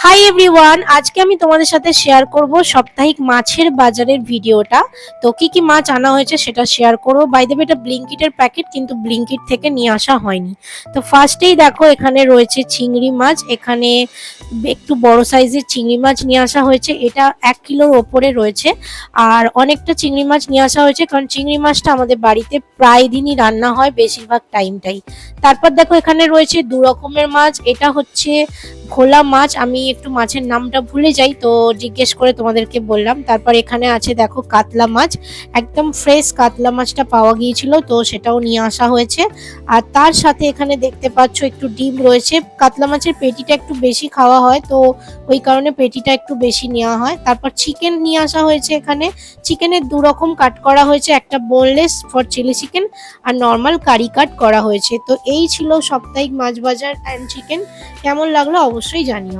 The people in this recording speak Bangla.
হাই এভরিওয়ান, আজকে আমি তোমাদের সাথে শেয়ার করব সাপ্তাহিক মাছের বাজারের ভিডিওটা। তো কি কি মাছ আনা হয়েছে সেটা শেয়ার করব। বাই দ্য ওয়ে, এটা ব্লিঙ্কিটের প্যাকেট, কিন্তু ব্লিঙ্কিট থেকে নিয়ে আসা হয়নি। তো ফার্স্টেই দেখো, এখানে রয়েছে চিংড়ি মাছ। এখানে একটু বড় সাইজের চিংড়ি মাছ নিয়ে আসা হয়েছে, এটা 1 কিলোর ওপরে রয়েছে। আর অনেকটা চিংড়ি মাছ নিয়ে আসা হয়েছে, কারণ চিংড়ি মাছটা আমাদের বাড়িতে প্রায় দিনই রান্না হয়, বেশিরভাগ টাইমটাই। তারপর দেখো, এখানে রয়েছে 2 রকমের মাছ। এটা হচ্ছে ভোলা মাছ, আমি একটু মাছের নামটা ভুলে যাই, তো জিজ্ঞেস করে তোমাদেরকে বললাম। তারপর এখানে আছে দেখো কাতলা মাছ, একদম ফ্রেশ কাতলা মাছটা পাওয়া গিয়েছিল, তো সেটাও নিয়ে আসা হয়েছে। আর তার সাথে এখানে দেখতে পাচ্ছ একটু ডিম রয়েছে। কাতলা মাছের পেটিটা একটু বেশি খাওয়া হয়, তো ওই কারণে পেটিটা একটু বেশি নেওয়া হয়। তারপর চিকেন নিয়ে আসা হয়েছে। এখানে চিকেনের 2 রকম কাট করা হয়েছে, একটা বোনলেস ফর চিলি চিকেন আর নর্মাল কারি কাট করা হয়েছে। তো এই ছিল সাপ্তাহিক মাছ বাজার অ্যান্ড চিকেন। কেমন লাগলো অবশ্যই জানিও।